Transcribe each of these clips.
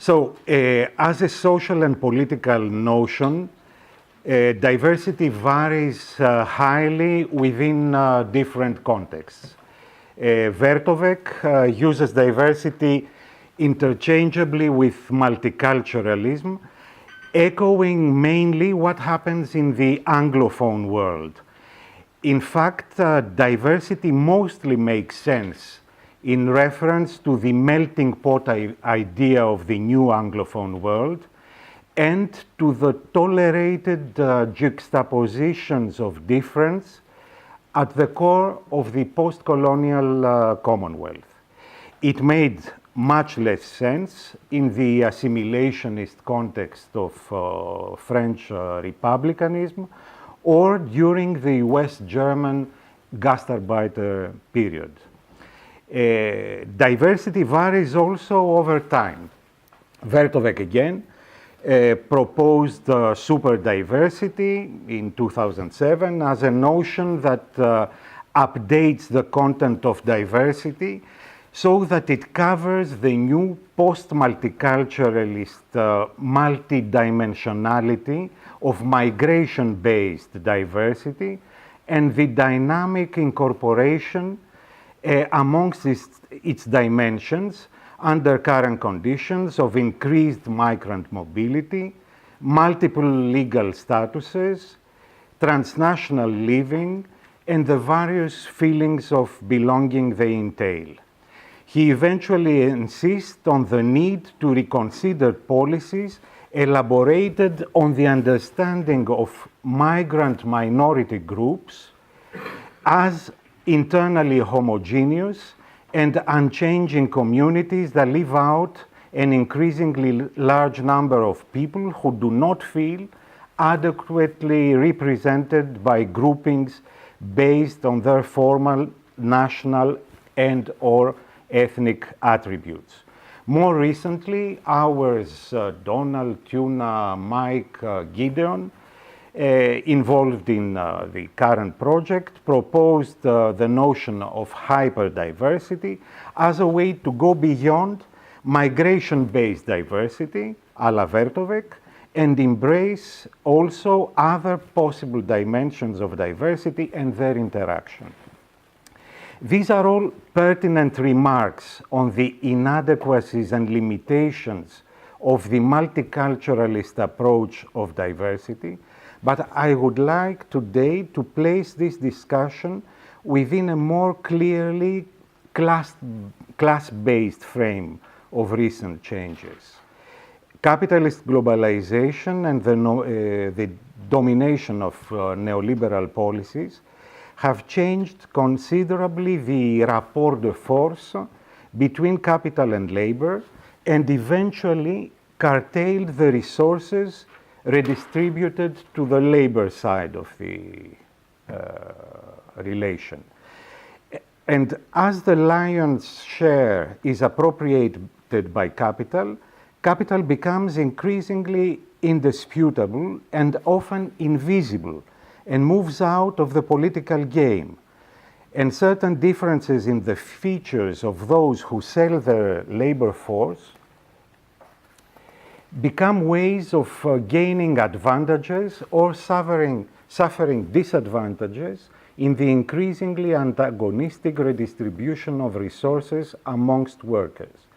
So, as a social and political notion, diversity varies highly within different contexts. Vertovec uses diversity interchangeably with multiculturalism, echoing mainly what happens in the Anglophone world. In fact, diversity mostly makes sense in reference to the melting pot idea of the new Anglophone world and to the tolerated juxtapositions of difference at the core of the post-colonial Commonwealth. It made much less sense in the assimilationist context of French republicanism or during the West German Gastarbeiter period. Diversity varies also over time. Vertovec again proposed super diversity in 2007 as a notion that updates the content of diversity so that it covers the new post-multiculturalist multidimensionality of migration-based diversity and the dynamic incorporation amongst its dimensions under current conditions of increased migrant mobility, multiple legal statuses, transnational living, and the various feelings of belonging they entail. He eventually insists on the need to reconsider policies elaborated on the understanding of migrant minority groups as internally homogeneous and unchanging communities that leave out an increasingly large number of people who do not feel adequately represented by groupings based on their formal national and/or ethnic attributes. More recently, ours, Donald, Tuna, Mike, Gideon, involved in the current project, proposed the notion of hyperdiversity as a way to go beyond migration-based diversity, a la Vertovec, and embrace also other possible dimensions of diversity and their interaction. These are all pertinent remarks on the inadequacies and limitations of the multiculturalist approach of diversity, but I would like today to place this discussion within a more clearly class-based frame of recent changes. Capitalist globalization and the domination of neoliberal policies have changed considerably the rapport de force between capital and labor and eventually curtailed the resources redistributed to the labor side of the relation. And as the lion's share is appropriated by capital, capital becomes increasingly indisputable and often invisible and moves out of the political game. And certain differences in the features of those who sell their labor force become ways of gaining advantages or suffering disadvantages in the increasingly antagonistic redistribution of resources amongst workers.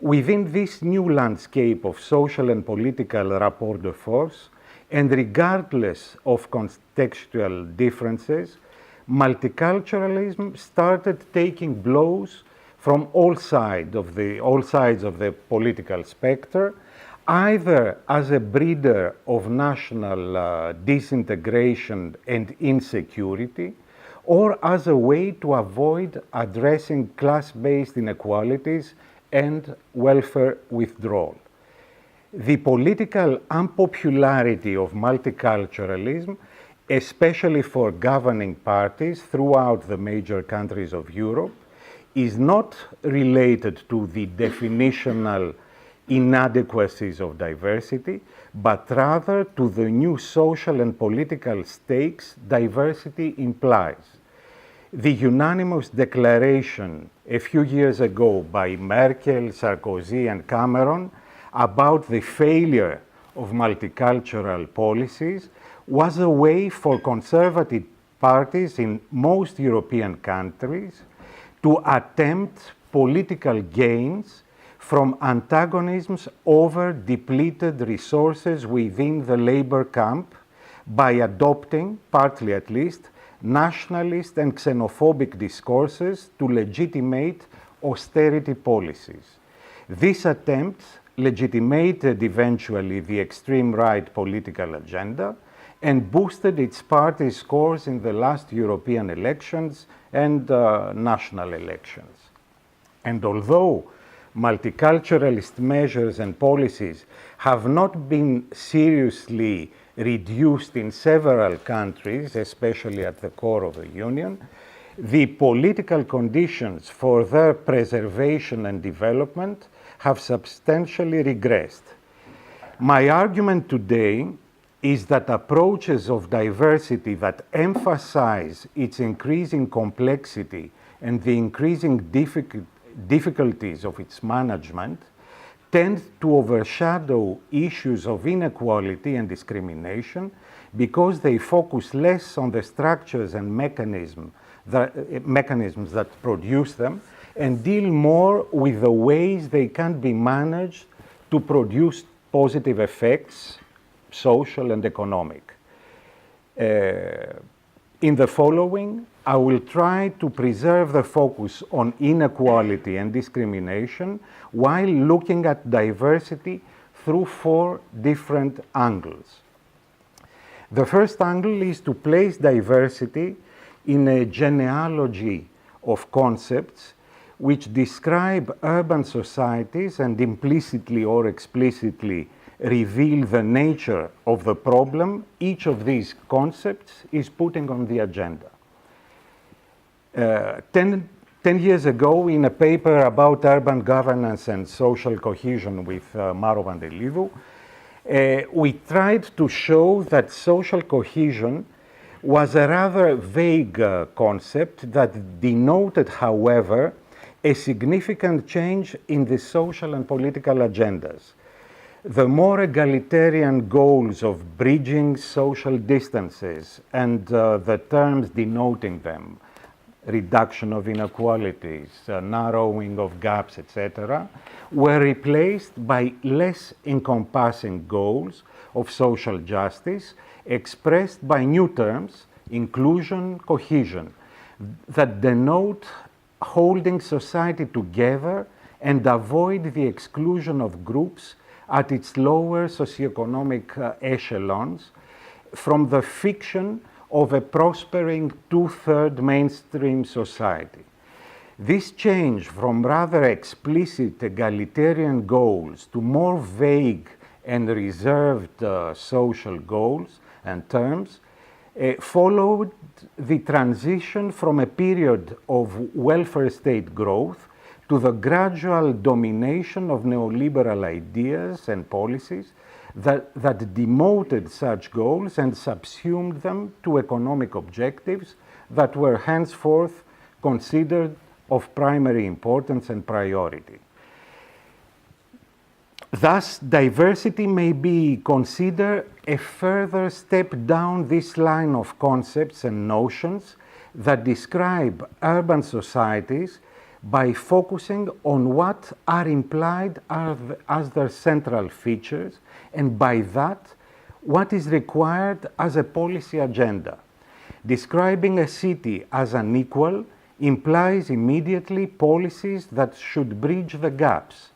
Within this new landscape of social and political rapport de force, and regardless of contextual differences, multiculturalism started taking blows from all sides of the political spectrum, either as a breeder of national disintegration and insecurity, or as a way to avoid addressing class-based inequalities and welfare withdrawal. The political unpopularity of multiculturalism, especially for governing parties throughout the major countries of Europe, is not related to the definitional inadequacies of diversity, but rather to the new social and political stakes diversity implies. The unanimous declaration a few years ago by Merkel, Sarkozy, and Cameron about the failure of multicultural policies was a way for conservative parties in most European countries to attempt political gains from antagonisms over depleted resources within the labor camp by adopting, partly at least, nationalist and xenophobic discourses to legitimate austerity policies. These attempts legitimated eventually the extreme right political agenda and boosted its party scores in the last European elections and national elections. And although multiculturalist measures and policies have not been seriously reduced in several countries, especially at the core of the Union, the political conditions for their preservation and development have substantially regressed. My argument today is that approaches of diversity that emphasize its increasing complexity and the increasing difficulties of its management tend to overshadow issues of inequality and discrimination because they focus less on the structures and mechanisms that produce them and deal more with the ways they can be managed to produce positive effects, social and economic. In the following, I will try to preserve the focus on inequality and discrimination while looking at diversity through 4 different angles. The first angle is to place diversity in a genealogy of concepts which describe urban societies and implicitly or explicitly reveal the nature of the problem each of these concepts is putting on the agenda. 10 years ago, in a paper about urban governance and social cohesion with Maro Vandelidou, we tried to show that social cohesion was a rather vague concept that denoted, however, a significant change in the social and political agendas. The more egalitarian goals of bridging social distances and the terms denoting them, reduction of inequalities, narrowing of gaps, etc., were replaced by less encompassing goals of social justice expressed by new terms, inclusion, cohesion, that denote holding society together and avoid the exclusion of groups at its lower socioeconomic echelons from the fiction of a prospering 2/3 mainstream society. This change from rather explicit egalitarian goals to more vague and reserved social goals and terms followed the transition from a period of welfare state growth to the gradual domination of neoliberal ideas and policies that demoted such goals and subsumed them to economic objectives that were henceforth considered of primary importance and priority. Thus, diversity may be considered a further step down this line of concepts and notions that describe urban societies by focusing on what are implied as their central features, and by that, what is required as a policy agenda. Describing a city as unequal implies immediately policies that should bridge the gaps.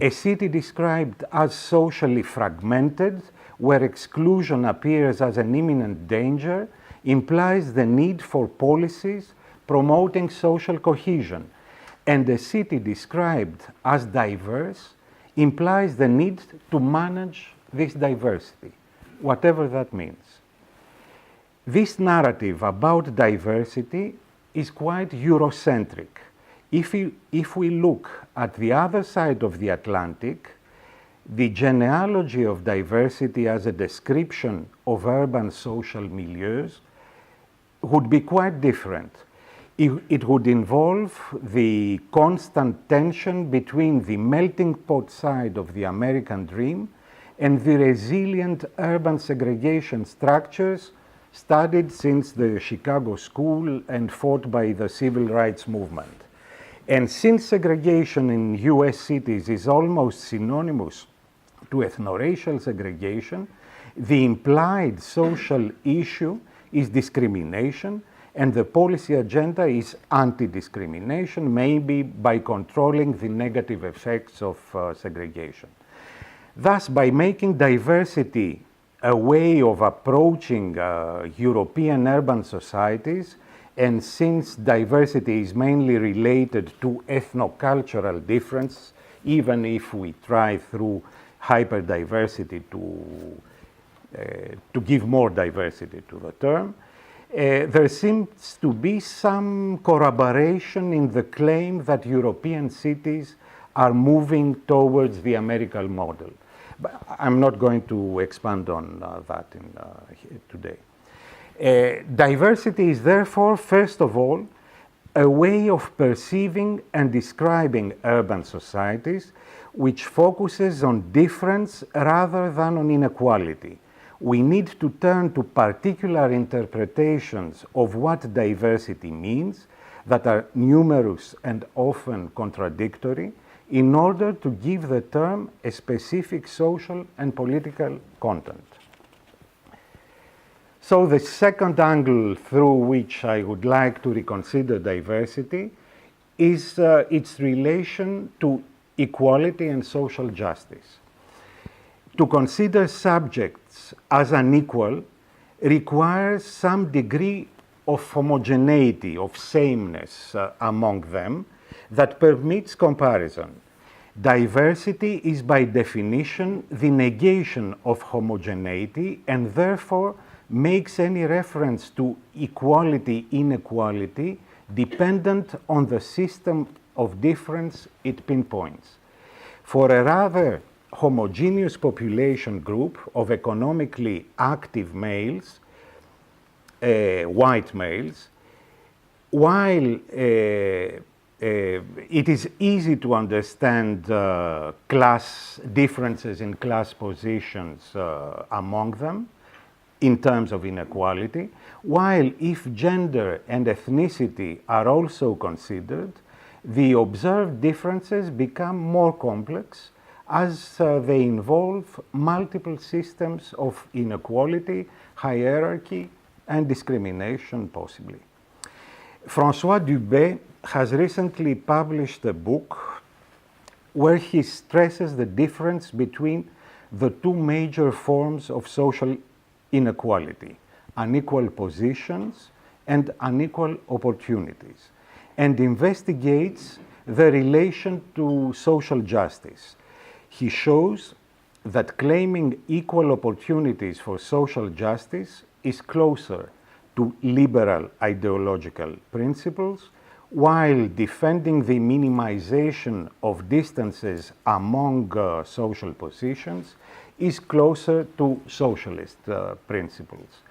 A city described as socially fragmented, where exclusion appears as an imminent danger, implies the need for policies promoting social cohesion. And a city described as diverse implies the need to manage this diversity, whatever that means. This narrative about diversity is quite Eurocentric. If we look at the other side of the Atlantic, the genealogy of diversity as a description of urban social milieus would be quite different. It would involve the constant tension between the melting pot side of the American dream and the resilient urban segregation structures studied since the Chicago School and fought by the civil rights movement. And since segregation in US cities is almost synonymous to ethno-racial segregation, the implied social issue is discrimination, and the policy agenda is anti-discrimination, maybe by controlling the negative effects of segregation. Thus, by making diversity a way of approaching European urban societies, and since diversity is mainly related to ethnocultural difference, even if we try through hyperdiversity to give more diversity to the term, there seems to be some corroboration in the claim that European cities are moving towards the American model. But I'm not going to expand on that today. Diversity is therefore, first of all, a way of perceiving and describing urban societies which focuses on difference rather than on inequality. We need to turn to particular interpretations of what diversity means that are numerous and often contradictory in order to give the term a specific social and political content. So the second angle through which I would like to reconsider diversity is its relation to equality and social justice. To consider subjects as unequal requires some degree of homogeneity, of sameness among them that permits comparison. Diversity is by definition the negation of homogeneity and therefore makes any reference to equality, inequality dependent on the system of difference it pinpoints. For a rather homogeneous population group of economically active males, white males, while it is easy to understand class differences in class positions among them in terms of inequality, while if gender and ethnicity are also considered, the observed differences become more complex as they involve multiple systems of inequality, hierarchy, and discrimination possibly. François Dubé has recently published a book where he stresses the difference between the two major forms of social inequality, unequal positions and unequal opportunities, and investigates the relation to social justice. He shows that claiming equal opportunities for social justice is closer to liberal ideological principles, while defending the minimization of distances among social positions is closer to socialist principles.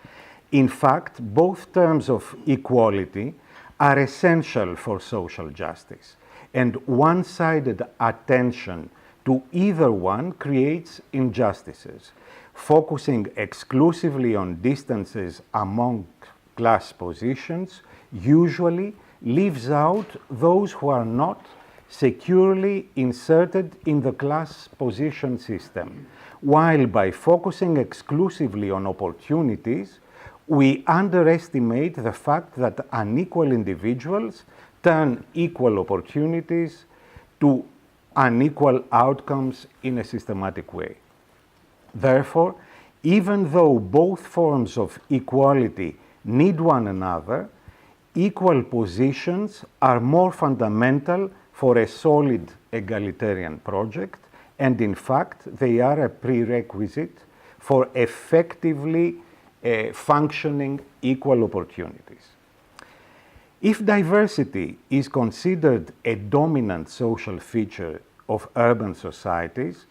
In fact, both terms of equality are essential for social justice, and one-sided attention to either one creates injustices. Focusing exclusively on distances among class positions usually leaves out those who are not securely inserted in the class position system, while by focusing exclusively on opportunities, we underestimate the fact that unequal individuals turn equal opportunities to unequal outcomes in a systematic way. Therefore, even though both forms of equality need one another, equal positions are more fundamental for a solid egalitarian project, and in fact, they are a prerequisite for effectively functioning equal opportunities. If diversity is considered a dominant social feature of urban societies,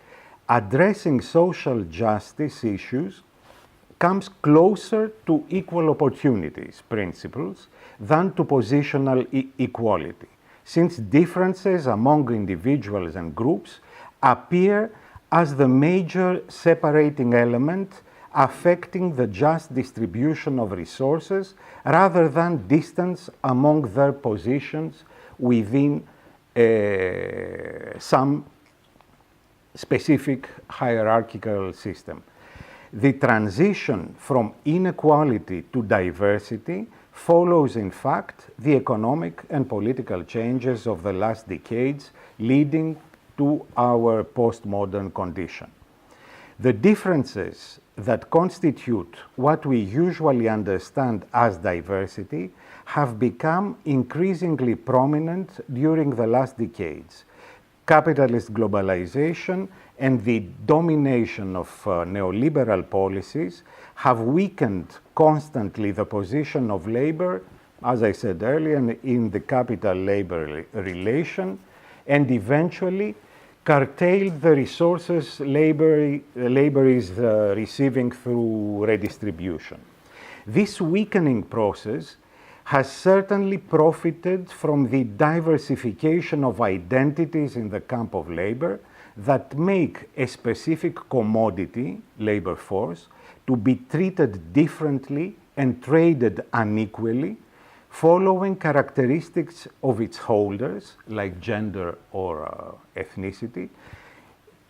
addressing social justice issues comes closer to equal opportunities principles than to positional equality, since differences among individuals and groups appear as the major separating element affecting the just distribution of resources rather than distance among their positions within some specific hierarchical system. The transition from inequality to diversity follows, in fact, the economic and political changes of the last decades leading to our postmodern condition. The differences that constitute what we usually understand as diversity have become increasingly prominent during the last decades. Capitalist globalization and the domination of neoliberal policies have weakened constantly the position of labor, as I said earlier, in the capital-labor relation, and eventually curtailed the resources labor is receiving through redistribution. This weakening process has certainly profited from the diversification of identities in the camp of labor that make a specific commodity, labor force, to be treated differently and traded unequally, following characteristics of its holders, like gender or ethnicity,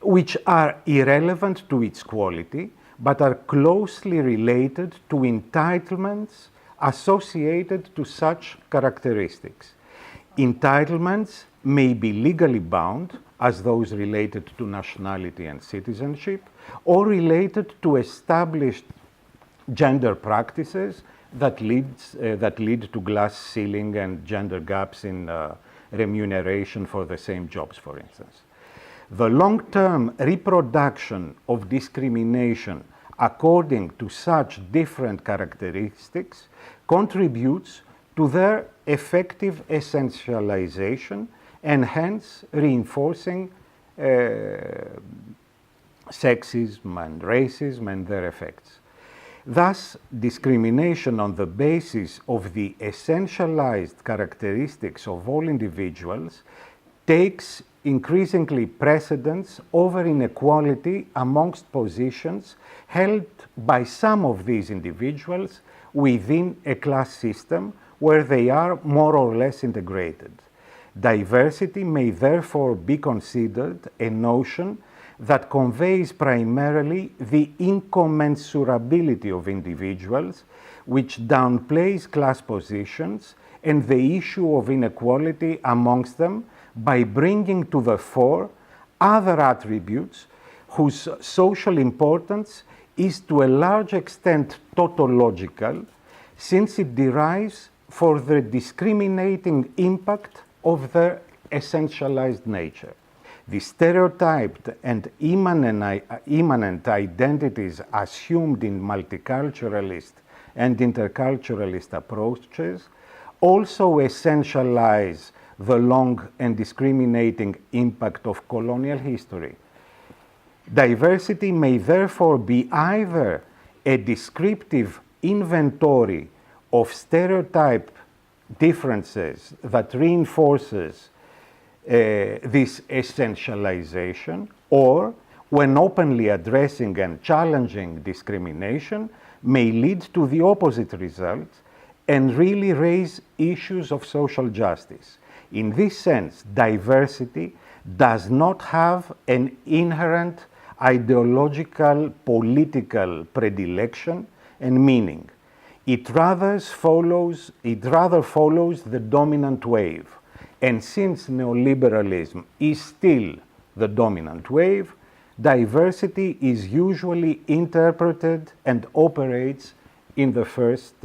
which are irrelevant to its quality, but are closely related to entitlements associated to such characteristics. Entitlements may be legally bound, as those related to nationality and citizenship, or related to established gender practices that lead to glass ceiling and gender gaps in remuneration for the same jobs, for instance. The long-term reproduction of discrimination according to such different characteristics contributes to their effective essentialization and hence reinforcing sexism and racism and their effects. Thus, discrimination on the basis of the essentialized characteristics of all individuals takes increasingly precedence over inequality amongst positions held by some of these individuals within a class system where they are more or less integrated. Diversity may therefore be considered a notion that conveys primarily the incommensurability of individuals, which downplays class positions and the issue of inequality amongst them by bringing to the fore other attributes whose social importance is to a large extent tautological, since it derives for the discriminating impact of their essentialized nature. The stereotyped and immanent identities assumed in multiculturalist and interculturalist approaches also essentialize the long and discriminating impact of colonial history. Diversity may therefore be either a descriptive inventory of stereotype differences that reinforces this essentialization, or when openly addressing and challenging discrimination may lead to the opposite result and really raise issues of social justice. In this sense, diversity does not have an inherent ideological political predilection and meaning. It rather follows the dominant wave. And since neoliberalism is still the dominant wave, diversity is usually interpreted and operates in the first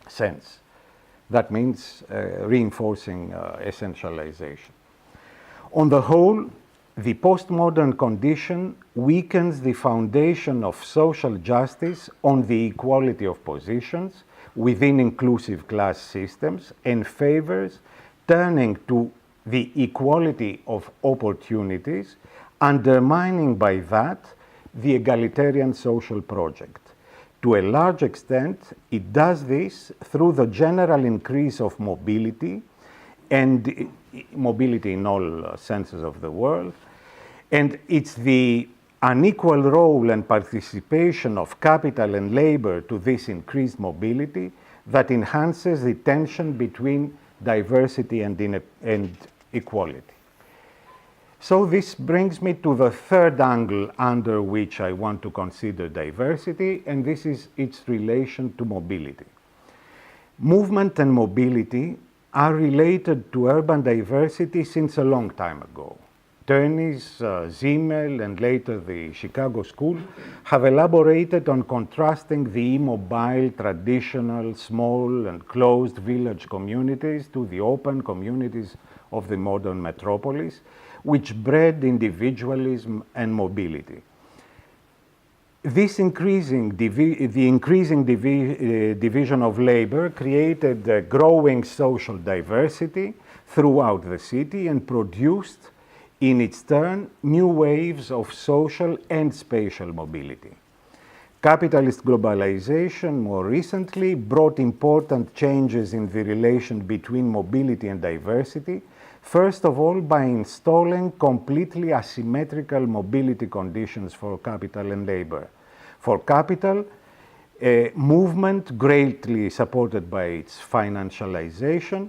sense. That means reinforcing essentialization. On the whole, the postmodern condition weakens the foundation of social justice on the equality of positions within inclusive class systems and favors turning to the equality of opportunities, undermining by that the egalitarian social project. To a large extent, it does this through the general increase of mobility, and mobility in all senses of the word, and it's the unequal role and participation of capital and labor to this increased mobility that enhances the tension between diversity and equality. So this brings me to the third angle under which I want to consider diversity, and this is its relation to mobility. Movement and mobility are related to urban diversity since a long time ago. Tönnies, Zimmel, and later the Chicago School have elaborated on contrasting the immobile, traditional, small, and closed village communities to the open communities of the modern metropolis, which bred individualism and mobility. This increasing division of labor created a growing social diversity throughout the city and produced, in its turn, new waves of social and spatial mobility. Capitalist globalization, more recently, brought important changes in the relation between mobility and diversity, first of all by installing completely asymmetrical mobility conditions for capital and labor. For capital, movement, greatly supported by its financialization,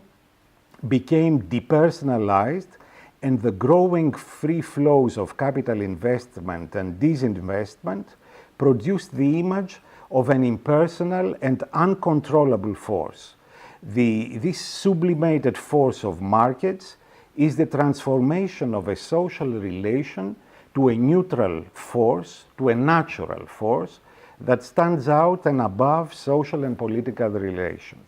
became depersonalized, and the growing free flows of capital investment and disinvestment produced the image of an impersonal and uncontrollable force. This sublimated force of markets is the transformation of a social relation to a neutral force, to a natural force that stands out and above social and political relations.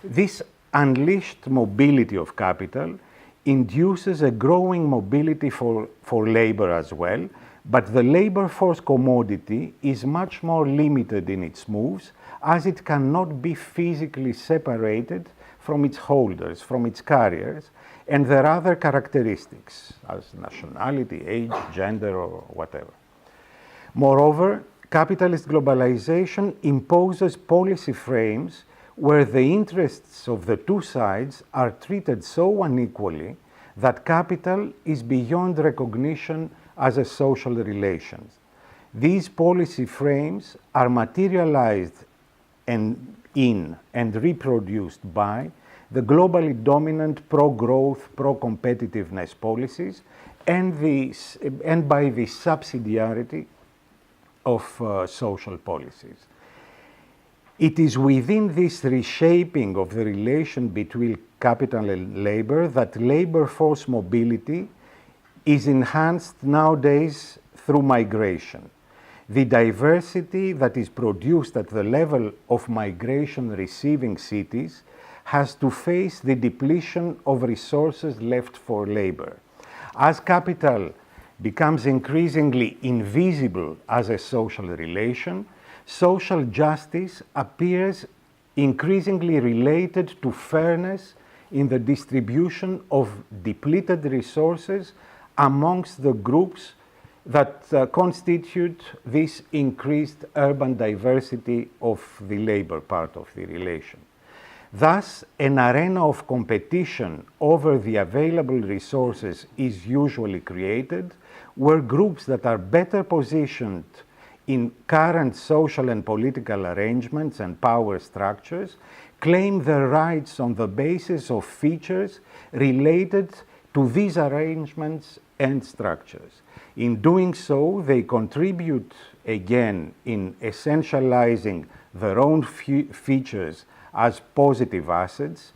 This unleashed mobility of capital induces a growing mobility for labor as well, but the labor force commodity is much more limited in its moves, as it cannot be physically separated from its holders, from its carriers, and their other characteristics, as nationality, age, gender, or whatever. Moreover, capitalist globalization imposes policy frames where the interests of the two sides are treated so unequally that capital is beyond recognition as a social relation. These policy frames are materialized in and reproduced by the globally dominant pro-growth, pro-competitiveness policies and by the subsidiarity of social policies. It is within this reshaping of the relation between capital and labor that labor force mobility is enhanced nowadays through migration. The diversity that is produced at the level of migration-receiving cities has to face the depletion of resources left for labor. As capital becomes increasingly invisible as a social relation, social justice appears increasingly related to fairness in the distribution of depleted resources amongst the groups that constitute this increased urban diversity of the labor part of the relation. Thus, an arena of competition over the available resources is usually created, where groups that are better positioned in current social and political arrangements and power structures claim their rights on the basis of features related to these arrangements and structures. In doing so, they contribute again in essentializing their own features as positive assets,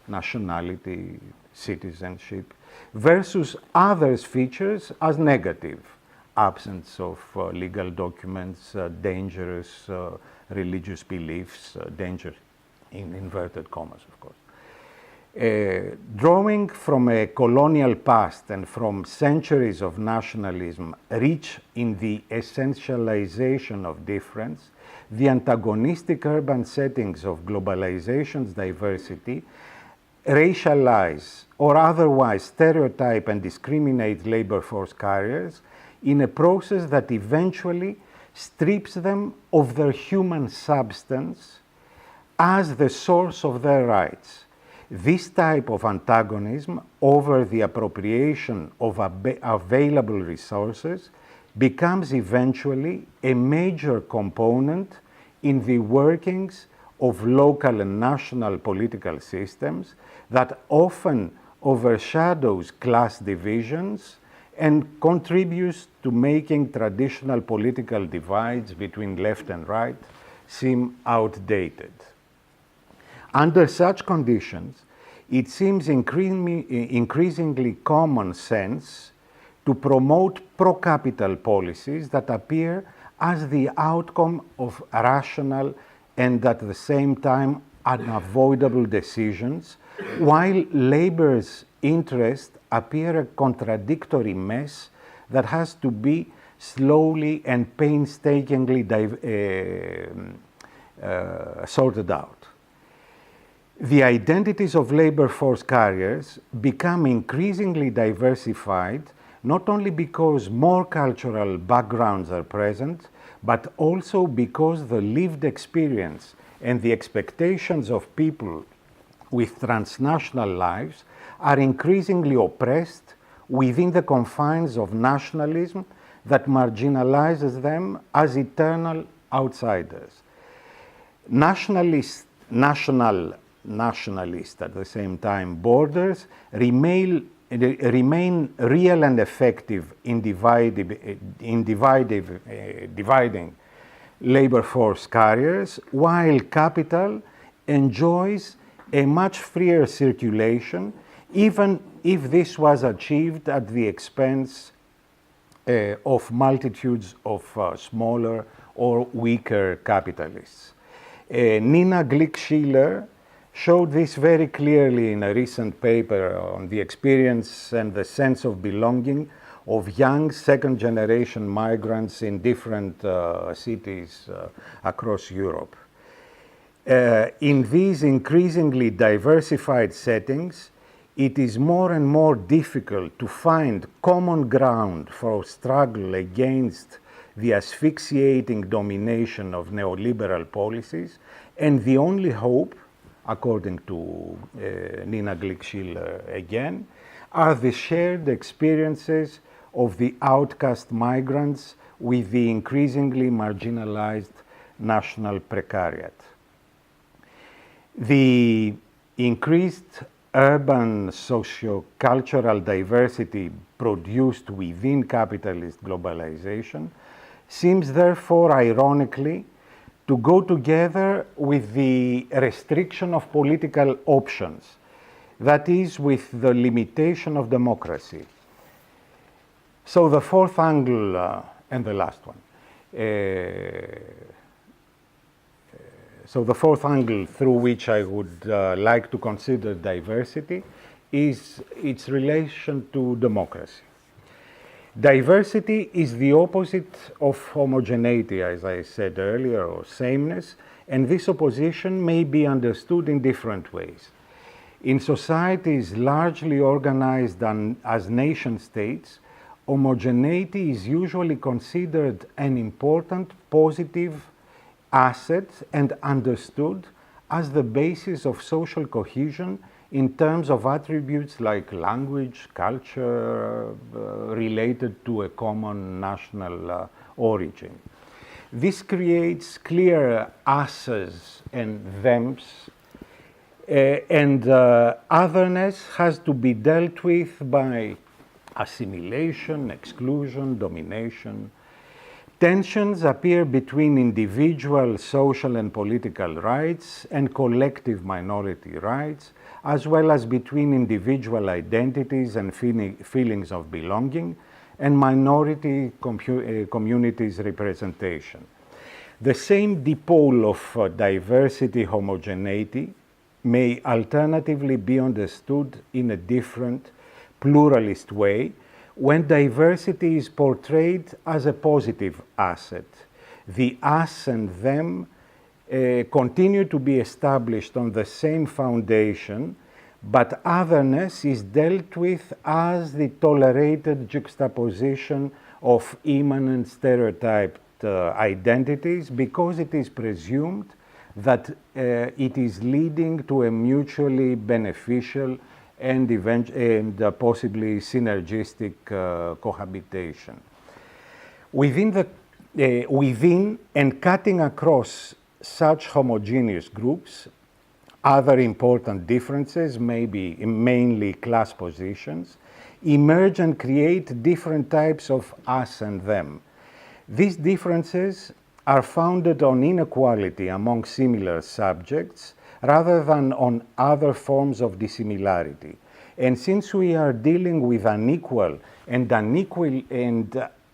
nationality, citizenship, versus others' features as negative, absence of legal documents, dangerous religious beliefs, danger in inverted commas, of course. Drawing from a colonial past and from centuries of nationalism rich in the essentialization of difference, the antagonistic urban settings of globalization's diversity racialize or otherwise stereotype and discriminate labor force carriers in a process that eventually strips them of their human substance as the source of their rights. This type of antagonism over the appropriation of available resources becomes eventually a major component in the workings of local and national political systems that often overshadows class divisions and contributes to making traditional political divides between left and right seem outdated. Under such conditions, it seems increasingly common sense to promote pro-capital policies that appear as the outcome of rational and at the same time unavoidable decisions, while labor's interests appear a contradictory mess that has to be slowly and painstakingly sorted out. The identities of labor force carriers become increasingly diversified, not only because more cultural backgrounds are present, but also because the lived experience and the expectations of people with transnational lives are increasingly oppressed within the confines of nationalism that marginalizes them as eternal outsiders. Nationalist at the same time borders remain real and effective in dividing labor force carriers, while capital enjoys a much freer circulation, even if this was achieved at the expense of multitudes of smaller or weaker capitalists. Nina Glick-Schiller showed this very clearly in a recent paper on the experience and the sense of belonging of young second-generation migrants in different cities across Europe. In these increasingly diversified settings, it is more and more difficult to find common ground for struggle against the asphyxiating domination of neoliberal policies, and the only hope, according to Nina Glick-Schiller again, are the shared experiences of the outcast migrants with the increasingly marginalized national precariat. The increased urban socio-cultural diversity produced within capitalist globalization seems therefore ironically to go together with the restriction of political options, that is, with the limitation of democracy. So the fourth angle, and the last one. So the fourth angle through which I would like to consider diversity is its relation to democracy. Diversity is the opposite of homogeneity, as I said earlier, or sameness, and this opposition may be understood in different ways. In societies largely organized as nation states, homogeneity is usually considered an important positive asset and understood as the basis of social cohesion in terms of attributes like language, culture, related to a common national origin. This creates clear us's and them's, and otherness has to be dealt with by assimilation, exclusion, domination. Tensions appear between individual social and political rights and collective minority rights, as well as between individual identities and feelings of belonging and minority communities' representation. The same dipole of diversity homogeneity may alternatively be understood in a different pluralist way when diversity is portrayed as a positive asset. The us and them continue to be established on the same foundation, but otherness is dealt with as the tolerated juxtaposition of immanent stereotyped identities because it is presumed that it is leading to a mutually beneficial and possibly synergistic cohabitation. Within and cutting across such homogeneous groups, other important differences, maybe mainly class positions, emerge and create different types of us and them. These differences are founded on inequality among similar subjects rather than on other forms of dissimilarity. And since we are dealing with unequal and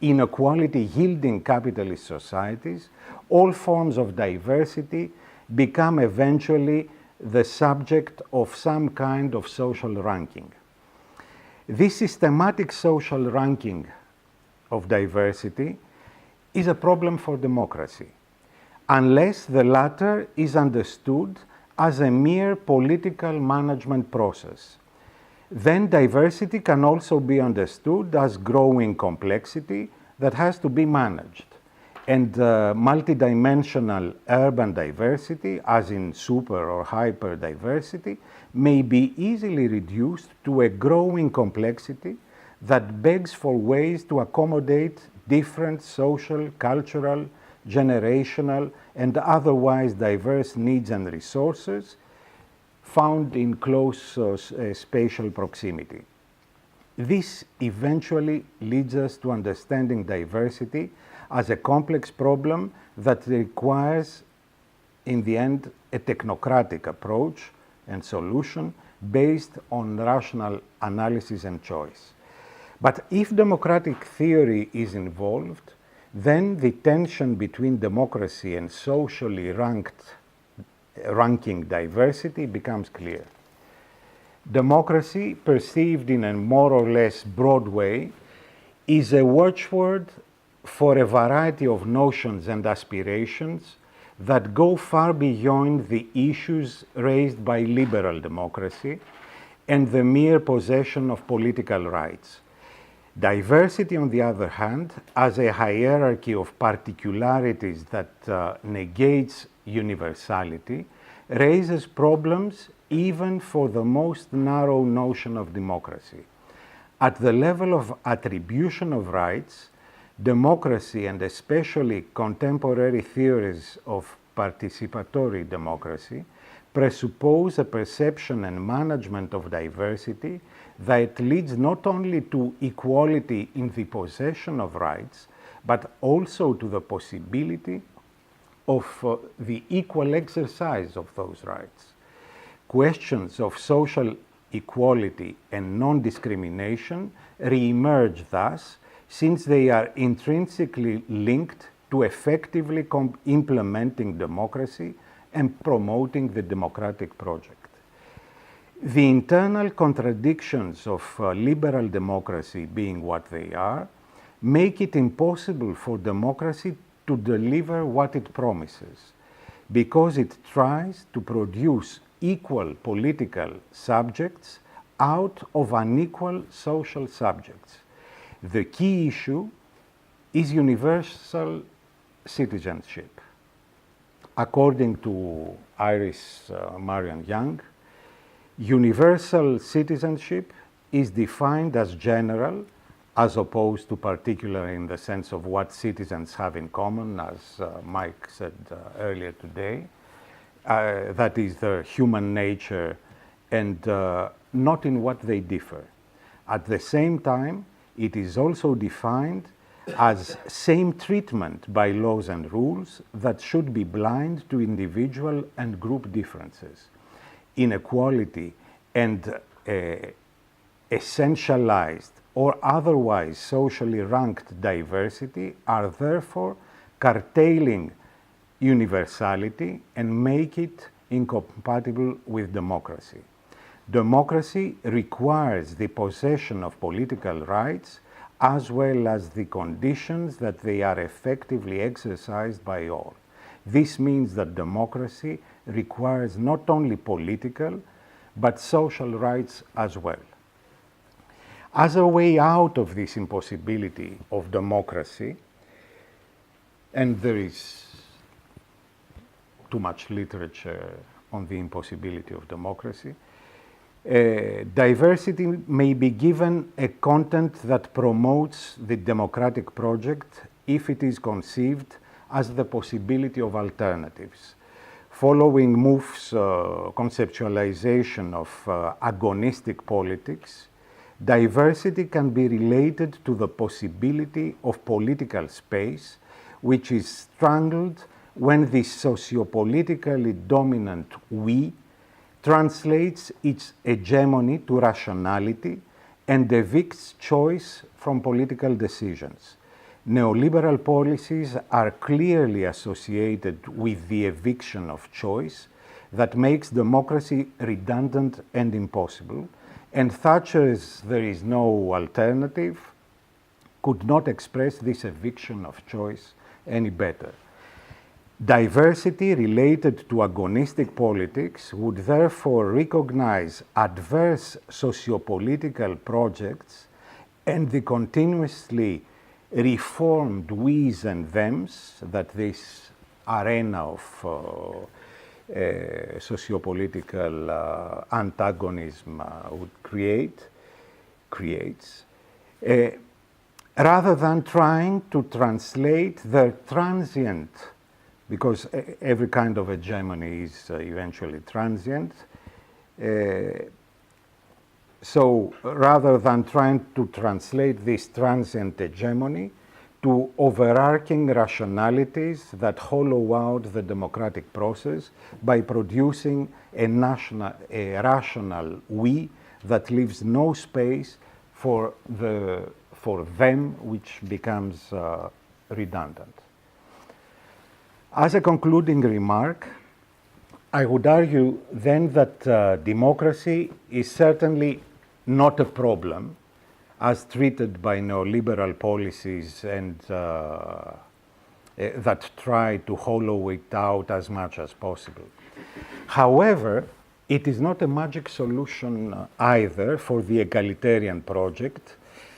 inequality-yielding capitalist societies, all forms of diversity become eventually the subject of some kind of social ranking. This systematic social ranking of diversity is a problem for democracy, unless the latter is understood as a mere political management process. Then diversity can also be understood as growing complexity that has to be managed. And multidimensional urban diversity, as in super or hyper diversity, may be easily reduced to a growing complexity that begs for ways to accommodate different social, cultural, generational, and otherwise diverse needs and resources found in close spatial proximity. This eventually leads us to understanding diversity as a complex problem that requires, in the end, a technocratic approach and solution based on rational analysis and choice. But if democratic theory is involved, then the tension between democracy and socially ranking diversity becomes clear. Democracy, perceived in a more or less broad way, is a watchword for a variety of notions and aspirations that go far beyond the issues raised by liberal democracy and the mere possession of political rights. Diversity, on the other hand, as a hierarchy of particularities that negates universality, raises problems even for the most narrow notion of democracy. At the level of attribution of rights, democracy, and especially contemporary theories of participatory democracy, presuppose a perception and management of diversity that leads not only to equality in the possession of rights, but also to the possibility of the equal exercise of those rights. Questions of social equality and non-discrimination re-emerge thus, since they are intrinsically linked to effectively implementing democracy and promoting the democratic project. The internal contradictions of liberal democracy, being what they are, make it impossible for democracy to deliver what it promises, because it tries to produce equal political subjects out of unequal social subjects. The key issue is universal citizenship. According to Iris Marion Young, universal citizenship is defined as general, as opposed to particular in the sense of what citizens have in common, as Mike said earlier today. That is their human nature, and not in what they differ. At the same time, it is also defined as same treatment by laws and rules that should be blind to individual and group differences. Inequality and essentialized or otherwise socially ranked diversity are therefore curtailing universality and make it incompatible with democracy. Democracy requires the possession of political rights as well as the conditions that they are effectively exercised by all. This means that democracy requires not only political, but social rights as well. As a way out of this impossibility of democracy, and there is too much literature on the impossibility of democracy. Diversity may be given a content that promotes the democratic project if it is conceived as the possibility of alternatives. Following Mouffe's conceptualization of agonistic politics, diversity can be related to the possibility of political space, which is strangled when the sociopolitically dominant we translates its hegemony to rationality and evicts choice from political decisions. Neoliberal policies are clearly associated with the eviction of choice that makes democracy redundant and impossible, and Thatcher's "there is no alternative" could not express this eviction of choice any better. Diversity related to agonistic politics would therefore recognize adverse sociopolitical projects and the continuously reformed we's and them's that this arena of sociopolitical antagonism would creates, rather than trying to translate their transient, because every kind of hegemony is eventually transient. So rather than trying to translate this transient hegemony to overarching rationalities that hollow out the democratic process by producing a rational we that leaves no space for them, which becomes redundant. As a concluding remark, I would argue then that democracy is certainly not a problem as treated by neoliberal policies and that try to hollow it out as much as possible. However, it is not a magic solution either for the egalitarian project,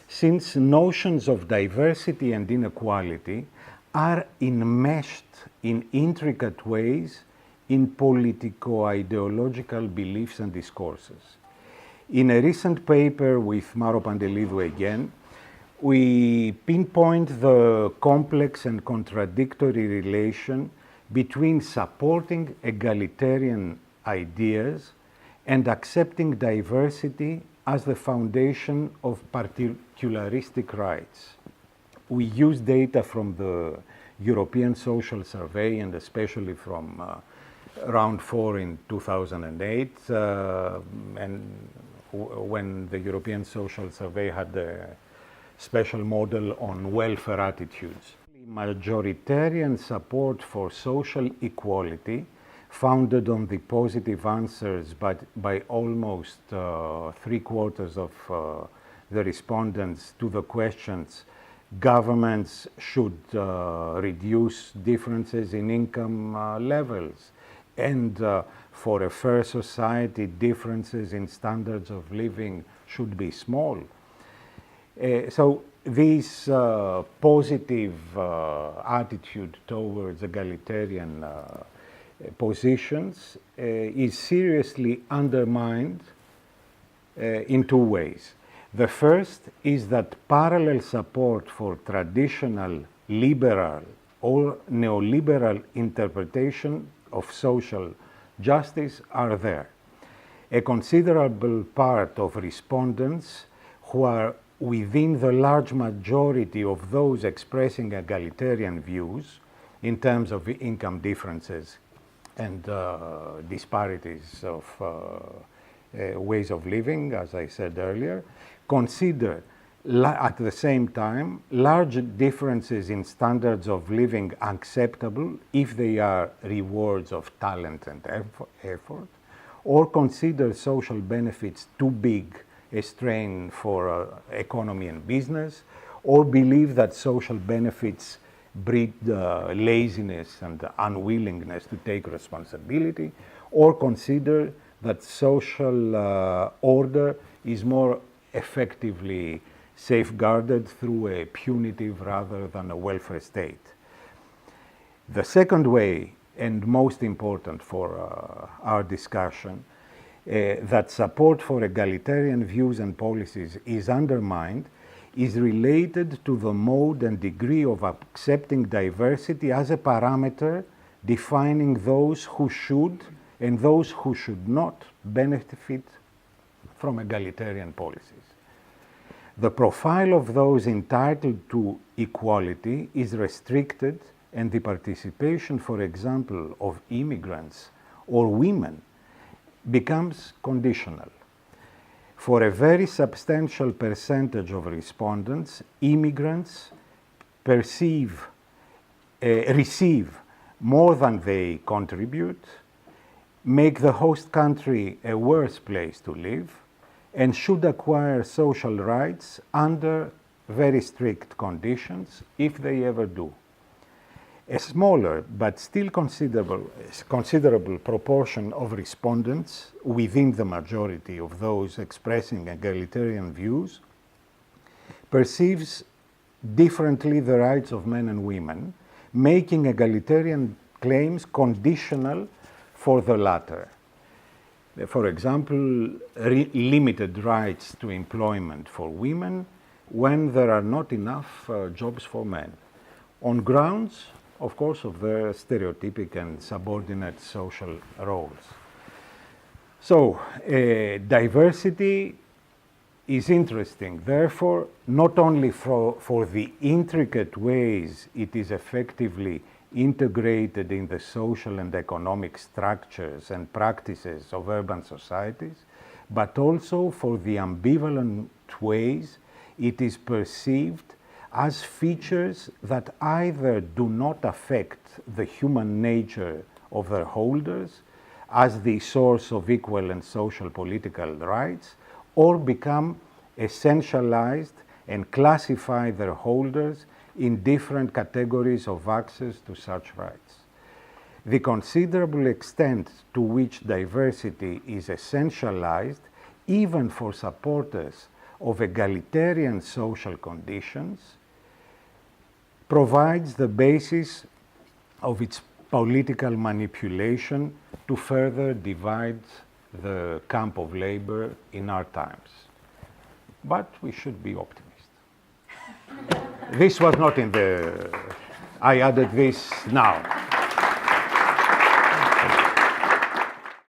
since notions of diversity and inequality are enmeshed in intricate ways in politico-ideological beliefs and discourses. In a recent paper with Maro Pantelidou again, we pinpoint the complex and contradictory relation between supporting egalitarian ideas and accepting diversity as the foundation of particularistic rights. We use data from the European Social Survey and especially from round 4 in 2008, and when the European Social Survey had a special model on welfare attitudes. Majoritarian support for social equality, founded on the positive answers by almost 3/4 of the respondents to the questions, governments should reduce differences in income levels, and for a fair society, differences in standards of living should be small. So this positive attitude towards egalitarian positions is seriously undermined in two ways. The first is that parallel support for traditional liberal or neoliberal interpretation of social justice are there. A considerable part of respondents who are within the large majority of those expressing egalitarian views in terms of income differences and disparities of ways of living, as I said earlier, consider at the same time large differences in standards of living acceptable if they are rewards of talent and effort, or consider social benefits too big a strain for economy and business, or believe that social benefits breed laziness and unwillingness to take responsibility, or consider that social order is more effectively safeguarded through a punitive rather than a welfare state. The second way, and most important for our discussion, that support for egalitarian views and policies is undermined is related to the mode and degree of accepting diversity as a parameter defining those who should and those who should not benefit from egalitarian policies. The profile of those entitled to equality is restricted, and the participation, for example, of immigrants or women becomes conditional. For a very substantial percentage of respondents, immigrants receive more than they contribute, make the host country a worse place to live, and should acquire social rights under very strict conditions if they ever do. A smaller but still considerable proportion of respondents within the majority of those expressing egalitarian views perceives differently the rights of men and women, making egalitarian claims conditional for the latter. For example, limited rights to employment for women when there are not enough jobs for men, on grounds, of course, of their stereotypic and subordinate social roles. So, diversity is interesting, therefore, not only for the intricate ways it is effectively integrated in the social and economic structures and practices of urban societies, but also for the ambivalent ways it is perceived as features that either do not affect the human nature of their holders as the source of equal and social political rights, or become essentialized and classify their holders in different categories of access to such rights. The considerable extent to which diversity is essentialized, even for supporters of egalitarian social conditions, provides the basis of its political manipulation to further divide the camp of labor in our times. But we should be optimists. This was not in the... I added this now.